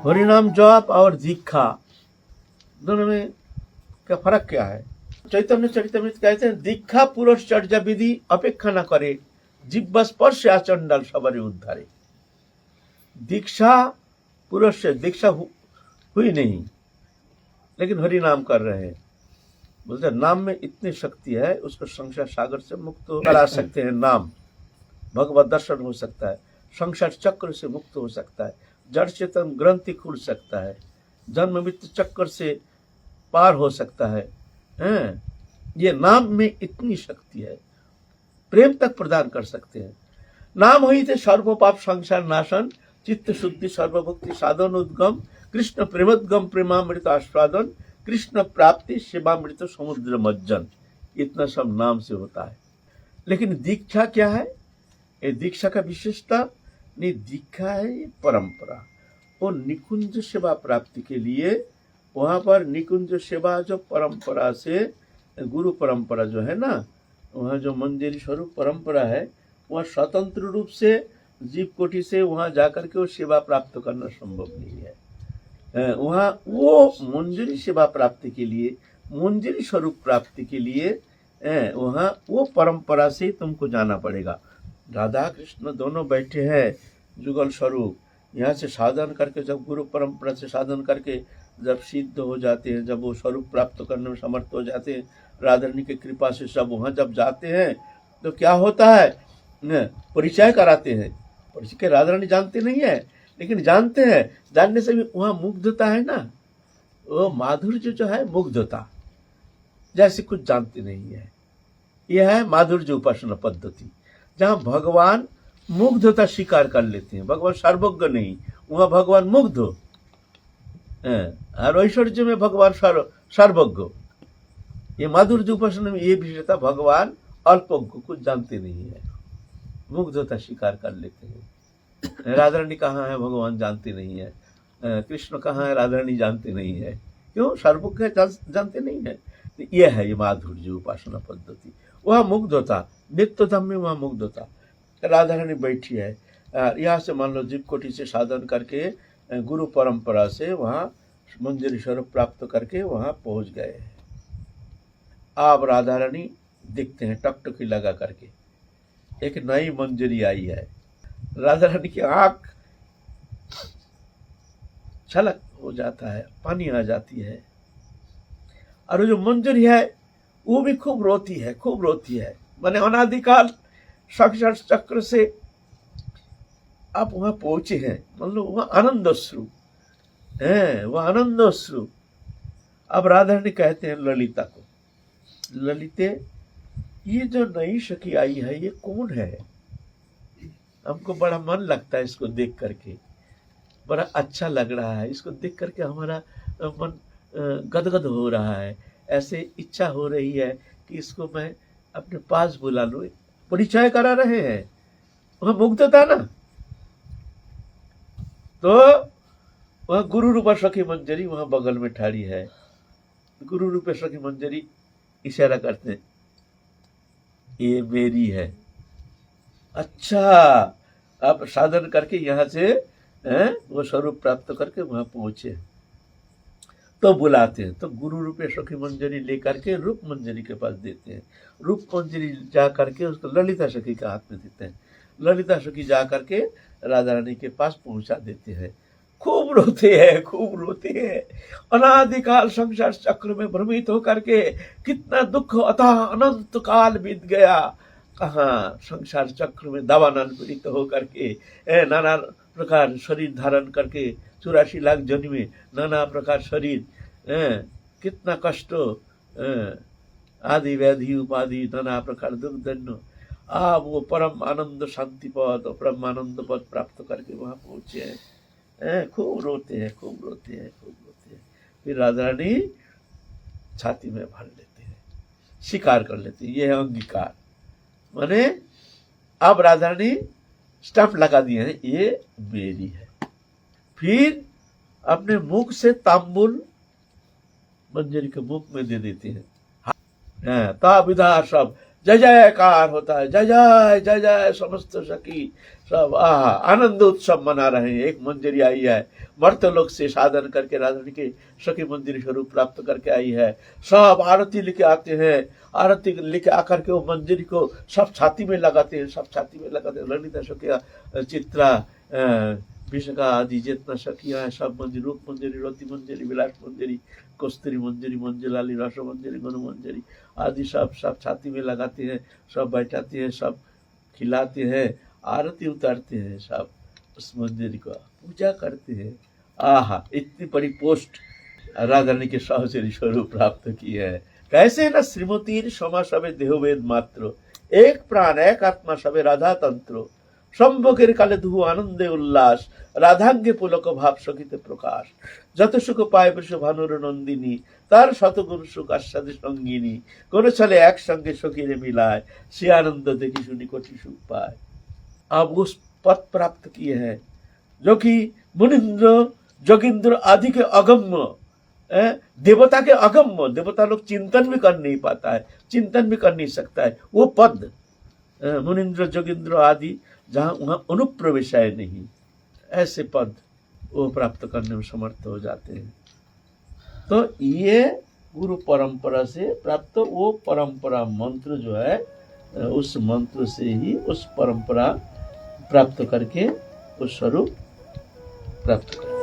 हरिनाम जप और दीक्षा दोनों में क्या फर्क क्या है? चैतन्य चरितमृत कहते हैं दीक्षा पुरुष चर्या विधि अपेक्षा न करे, जिब्ब स्पर्श आचंडल सबरे उद्धारे। दीक्षा पुरुष से दीक्षा हुई नहीं, लेकिन हरि नाम कर रहे हैं। बोलते नाम में इतनी शक्ति है, उसको संसार सागर से मुक्त करा सकते हैं। नाम भगवत दर्शन हो सकता है, संसार चक्र से मुक्त हो सकता है, जड़ चेतन ग्रंथि खुल सकता है, जन्म मृत्यु चक्र से पार हो सकता है। ये नाम में इतनी शक्ति है, प्रेम तक प्रदान कर सकते हैं। नाम हुई थे सर्व पाप संसार नाशन, चित्त शुद्धि सर्वभक्ति साधन उद्गम, कृष्ण प्रेमोद्गम प्रेमामृत आस्वादन, कृष्ण प्राप्ति शिवामृत समुद्र मज्जन। इतना सब नाम से होता है। लेकिन दीक्षा क्या है? ये दीक्षा का विशेषता नहीं, दीक्षा है ये परंपरा। वो निकुंज सेवा प्राप्ति के लिए वहां पर निकुंज सेवा जो परंपरा से, गुरु परंपरा जो है ना, वहाँ जो मंजरी स्वरूप परंपरा है, वह स्वतंत्र रूप से जीव कोटि से वहाँ जाकर के वो सेवा प्राप्त करना संभव नहीं है। वहाँ वो मंजरी सेवा प्राप्ति के लिए, मंजरी स्वरूप प्राप्ति के लिए वहाँ वो परंपरा से तुमको जाना पड़ेगा। राधा कृष्ण दोनों बैठे हैं जुगल स्वरूप। यहाँ से साधन करके, जब गुरु परंपरा से साधन करके जब सिद्ध हो जाते हैं, जब वो स्वरूप प्राप्त करने में समर्थ हो जाते हैं, राधा रानी की कृपा से सब वहाँ जब जाते हैं तो क्या होता है, परिचय कराते हैं। परिचय के राधा रानी जानते नहीं है, लेकिन जानते हैं, जानने से भी वहाँ मुग्धता है ना, वो माधुर्य जो है मुग्धता, जैसे कुछ जानते नहीं है। यह है माधुर्य उपासना पद्धति, जहाँ भगवान मुग्धता स्वीकार कर लेते हैं। भगवान सर्वज्ञ नहीं, वहाँ भगवान मुग्ध, और ऐश्वर्य में भगवान सर्वज्ञ। ये माधुर्य उपासना में ये विशेषता, भगवान अल्पज्ञ, कुछ जानते नहीं है, मुग्धता स्वीकार कर लेते हैं। राधा रानी कहाँ है, भगवान जानते नहीं है। कृष्ण कहाँ है, राधा रानी जानते नहीं है। क्यों? सर्वज्ञ जानते नहीं है। यह है ये माधुर्य उपासना पद्धति। वह मुग्धता, नित्य धम में वह मुग्धता। राधा रानी बैठी है, यहाँ से मान लो जीव कोटि से साधन करके गुरु परंपरा से वहाँ मंजरी स्वरूप प्राप्त करके वहाँ पहुँच गए। आप राधा रानी दिखते हैं टकटकी लगा करके, एक नई मंजरी आई है। राधा रानी की आंख छलक हो जाता है, पानी आ जाती है, और जो मंजरी है वो भी खूब रोती है, खूब रोती है। माने अनादिकाल संसार चक्र से आप वहां पहुंचे हैं, मतलब वह आनंदश्रु है, वह आनंदश्रु। अब राधा रानी कहते हैं ललिता को, ललिते ये जो नई सखी आई है ये कौन है? हमको बड़ा मन लगता है इसको देख करके, बड़ा अच्छा लग रहा है, इसको देख करके हमारा मन गदगद हो रहा है। ऐसे इच्छा हो रही है कि इसको मैं अपने पास बुला लूं। परिचय करा रहे हैं, वह मुग्धता ना, तो वह गुरु रूपा सखी मंजरी वहां बगल में ठाड़ी है। गुरु रूपा सखी मंजरी इशारा करते हैं, ये मेरी है। अच्छा, आप साधन करके यहाँ से वो स्वरूप प्राप्त करके वहां पहुंचे, तो बुलाते हैं। तो गुरु रूपे सखी मंजरी लेकर के रूप मंजरी के पास देते हैं। रूप मंजरी जा करके उसको ललिता सखी के हाथ में देते हैं। ललिता सखी जा करके राधा रानी के पास पहुंचा देते हैं। खूब रोते हैं, खूब रोते हैं। अनादिकाल संसार चक्र में भ्रमित होकर के कितना दुख अथाह अनंत काल बीत गया। कहाँ संसार चक्र में दावानल पीड़ित होकर के नाना प्रकार शरीर धारण करके 84 लाख जन्म में नाना प्रकार शरीर, कितना कष्ट, आदि व्याधि उपाधि नाना प्रकार दुख दंड। आप वो परम आनंद शांति पद, परम आनंद पद प्राप्त करके वहां पहुंचे हैं। खूब रोते हैं, खूब रोते हैं, खूब रोते हैं। फिर राधा रानी छाती में भर लेते हैं, स्वीकार कर लेते हैं। ये है अंगीकार, माने अब राधा रानी स्टैंप लगा दिए हैं, ये मेरी है। फिर अपने मुख से तांबुल मंजरी के मुख में दे देते हैं। ता विधा सब जय जयकार होता है, जय जय जय जय, समस्त सखी सब आनंद उत्सव मना रहे हैं। एक मंजरी आई है, मर्तलोक से साधन करके राधारानी के सखी मंदिर स्वरूप प्राप्त करके आई है। सब आरती लेके आते हैं, आरती लेके आकर के वो मंजरी को सब छाती में लगाते हैं, सब छाती में लगाते हैं। ललिता सखिया, चित्रा, विशाखा आदि जितना सखिया है सब मंदिर, रूप मंजरी, रति मंजरी, विलास मंजरी, कस्तूरी मंजरी, मंजुलाली, रस मंजरी, गनु मंजरी आदि सब छाती में लगाते हैं, सब बैठाते हैं, सब खिलाते हैं, आरती उतारते हैं, सब उस मंदिर को पूजा करते हैं। आहा, इतनी बड़ी पोस्ट राधारानी के सहचरी स्वरूप प्राप्त की है। कैसे न श्रीमतीर समा सबे देहभेद मात्र, एक प्राण एक आत्मा सबे राधा तंत्र, সম্ভোগের কালে দুহু আনন্দে উল্লাস, রাধাঙ্গে পুলক ভাব সখিতে প্রকাশ, যত সুখ পায় বৃষ ভানুর নন্দিনী, তার শতগুণ সুখ আস্বাদে সঙ্গিনী, কোন চলে একসঙ্গে সখীরে মিলায়, সে आनंद देखी सुनी कोटि सुख पाए। अब उस पद प्राप्त किए हैं जो कि मुनिंद्र जोगिंद्र आदि के अगम्य, देवता के अगम्य, देवता लोग चिंतन भी कर नहीं पाता है, चिंतन भी कर नहीं सकता है। वो पद मुनिंद्र जोगिंद्र आदि जहाँ वहाँ अनुप्रवेशाय नहीं, ऐसे पद वो प्राप्त करने में समर्थ हो जाते हैं। तो ये गुरु परंपरा से प्राप्त वो परंपरा मंत्र जो है, उस मंत्र से ही उस परंपरा प्राप्त करके उस स्वरूप प्राप्त कर